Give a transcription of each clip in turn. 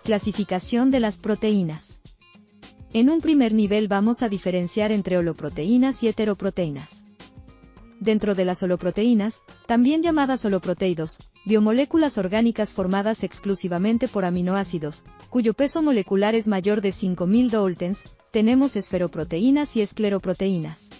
Clasificación de las proteínas. En un primer nivel vamos a diferenciar entre holoproteínas y heteroproteínas. Dentro de las holoproteínas, también llamadas holoproteídos, biomoléculas orgánicas formadas exclusivamente por aminoácidos, cuyo peso molecular es mayor de 5000 daltons, tenemos esferoproteínas y escleroproteínas.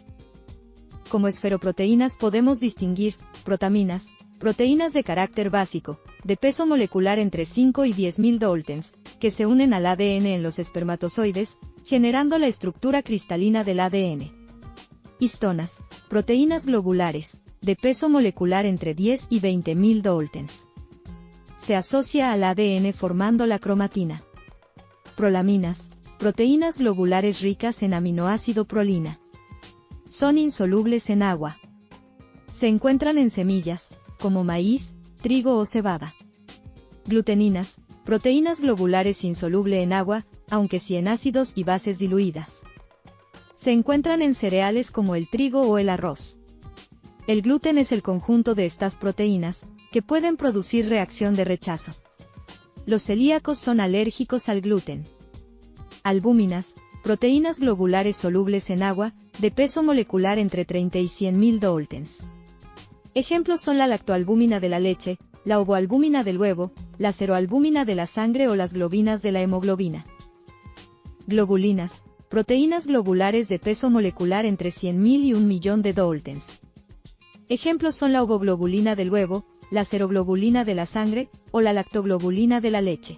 Como esferoproteínas podemos distinguir protaminas, proteínas de carácter básico, de peso molecular entre 5 y 10.000 daltons, que se unen al ADN en los espermatozoides, generando la estructura cristalina del ADN. Histonas, proteínas globulares, de peso molecular entre 10 y 20.000 daltons. Se asocia al ADN formando la cromatina. Prolaminas, proteínas globulares ricas en aminoácido prolina. Son insolubles en agua. Se encuentran en semillas, como maíz, trigo o cebada. Gluteninas, proteínas globulares insoluble en agua, aunque sí en ácidos y bases diluidas. Se encuentran en cereales como el trigo o el arroz. El gluten es el conjunto de estas proteínas, que pueden producir reacción de rechazo. Los celíacos son alérgicos al gluten. Albúminas, proteínas globulares solubles en agua, de peso molecular entre 30 y 100.000 daltons. Ejemplos son la lactoalbúmina de la leche, la ovoalbúmina del huevo, la ceroalbúmina de la sangre o las globinas de la hemoglobina. Globulinas, proteínas globulares de peso molecular entre 100.000 y 1.000.000 de daltons. Ejemplos son la ovoglobulina del huevo, la ceroglobulina de la sangre, o la lactoglobulina de la leche.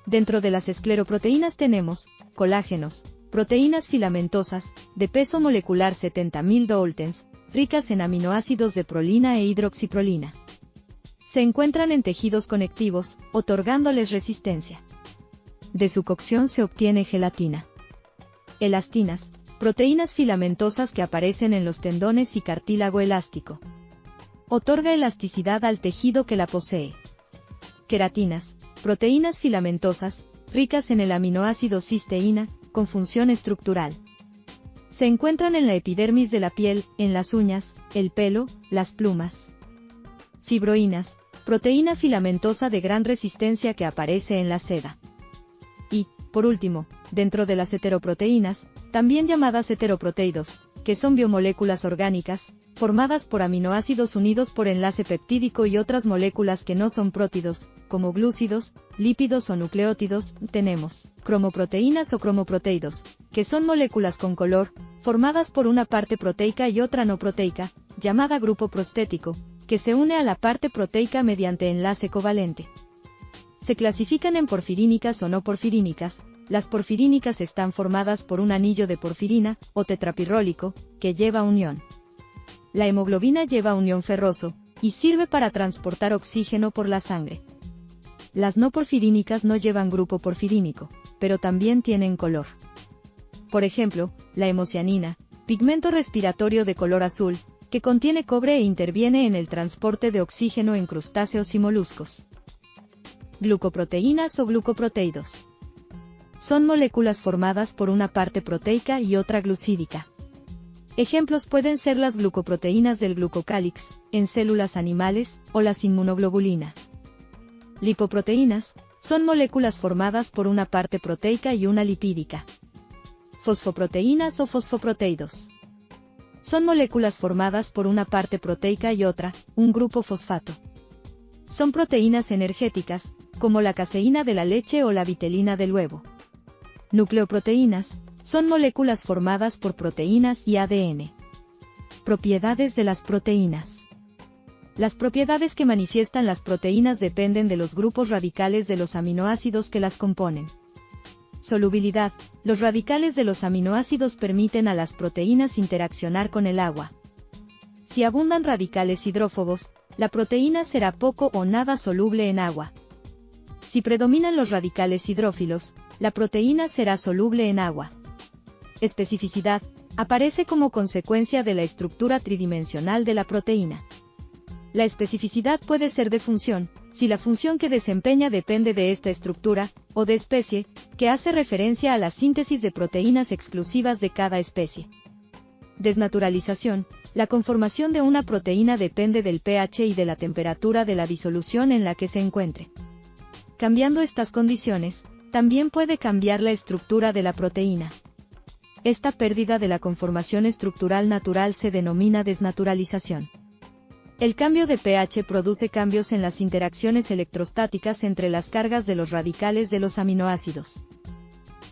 Dentro de las escleroproteínas tenemos colágenos, proteínas filamentosas, de peso molecular 70.000 daltons, ricas en aminoácidos de prolina e hidroxiprolina. Se encuentran en tejidos conectivos, otorgándoles resistencia. De su cocción se obtiene gelatina. Elastinas, proteínas filamentosas que aparecen en los tendones y cartílago elástico. Otorga elasticidad al tejido que la posee. Queratinas, proteínas filamentosas, ricas en el aminoácido cisteína, con función estructural. Se encuentran en la epidermis de la piel, en las uñas, el pelo, las plumas. Fibroínas, proteína filamentosa de gran resistencia que aparece en la seda. Y, por último, dentro de las heteroproteínas, también llamadas heteroproteídos, que son biomoléculas orgánicas, formadas por aminoácidos unidos por enlace peptídico y otras moléculas que no son prótidos, como glúcidos, lípidos o nucleótidos, tenemos cromoproteínas o cromoproteídos, que son moléculas con color, formadas por una parte proteica y otra no proteica, llamada grupo prostético, que se une a la parte proteica mediante enlace covalente. Se clasifican en porfirínicas o no porfirínicas. Las porfirínicas están formadas por un anillo de porfirina, o tetrapirrólico, que lleva unión. La hemoglobina lleva unión ferroso, y sirve para transportar oxígeno por la sangre. Las no porfirínicas no llevan grupo porfirínico, pero también tienen color. Por ejemplo, la hemocianina, pigmento respiratorio de color azul, que contiene cobre e interviene en el transporte de oxígeno en crustáceos y moluscos. Glucoproteínas o glucoproteídos. Son moléculas formadas por una parte proteica y otra glucídica. Ejemplos pueden ser las glucoproteínas del glucocálix, en células animales, o las inmunoglobulinas. Lipoproteínas, son moléculas formadas por una parte proteica y una lipídica. Fosfoproteínas o fosfoproteídos. Son moléculas formadas por una parte proteica y otra, un grupo fosfato. Son proteínas energéticas, como la caseína de la leche o la vitelina del huevo. Nucleoproteínas, son moléculas formadas por proteínas y ADN. Propiedades de las proteínas. Las propiedades que manifiestan las proteínas dependen de los grupos radicales de los aminoácidos que las componen. Solubilidad. Los radicales de los aminoácidos permiten a las proteínas interaccionar con el agua. Si abundan radicales hidrófobos, la proteína será poco o nada soluble en agua. Si predominan los radicales hidrófilos, la proteína será soluble en agua. Especificidad. Aparece como consecuencia de la estructura tridimensional de la proteína. La especificidad puede ser de función, si la función que desempeña depende de esta estructura, o de especie, que hace referencia a la síntesis de proteínas exclusivas de cada especie. Desnaturalización. La conformación de una proteína depende del pH y de la temperatura de la disolución en la que se encuentre. Cambiando estas condiciones, también puede cambiar la estructura de la proteína. Esta pérdida de la conformación estructural natural se denomina desnaturalización. El cambio de pH produce cambios en las interacciones electrostáticas entre las cargas de los radicales de los aminoácidos.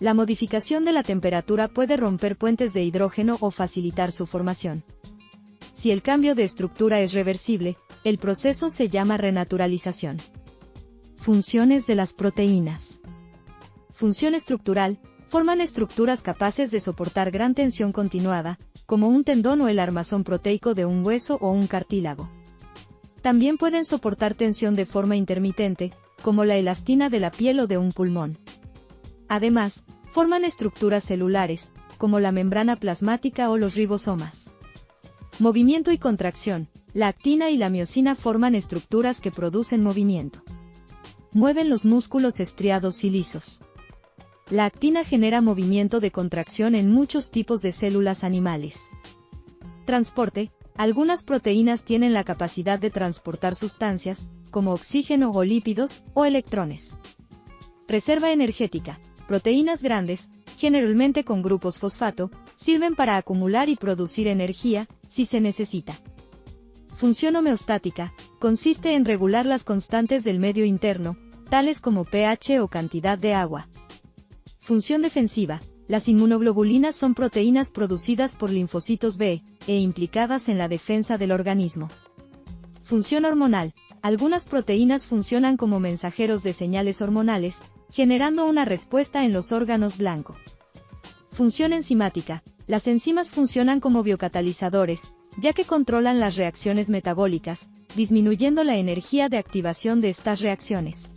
La modificación de la temperatura puede romper puentes de hidrógeno o facilitar su formación. Si el cambio de estructura es reversible, el proceso se llama renaturalización. Funciones de las proteínas. Función estructural: forman estructuras capaces de soportar gran tensión continuada, como un tendón o el armazón proteico de un hueso o un cartílago. También pueden soportar tensión de forma intermitente, como la elastina de la piel o de un pulmón. Además, forman estructuras celulares, como la membrana plasmática o los ribosomas. Movimiento y contracción: la actina y la miosina forman estructuras que producen movimiento. Mueven los músculos estriados y lisos. La actina genera movimiento de contracción en muchos tipos de células animales. Transporte: algunas proteínas tienen la capacidad de transportar sustancias, como oxígeno o lípidos, o electrones. Reserva energética: proteínas grandes, generalmente con grupos fosfato, sirven para acumular y producir energía, si se necesita. Función homeostática: consiste en regular las constantes del medio interno, tales como pH o cantidad de agua. Función defensiva: las inmunoglobulinas son proteínas producidas por linfocitos B, e implicadas en la defensa del organismo. Función hormonal: algunas proteínas funcionan como mensajeros de señales hormonales, generando una respuesta en los órganos blanco. Función enzimática: las enzimas funcionan como biocatalizadores, ya que controlan las reacciones metabólicas, disminuyendo la energía de activación de estas reacciones.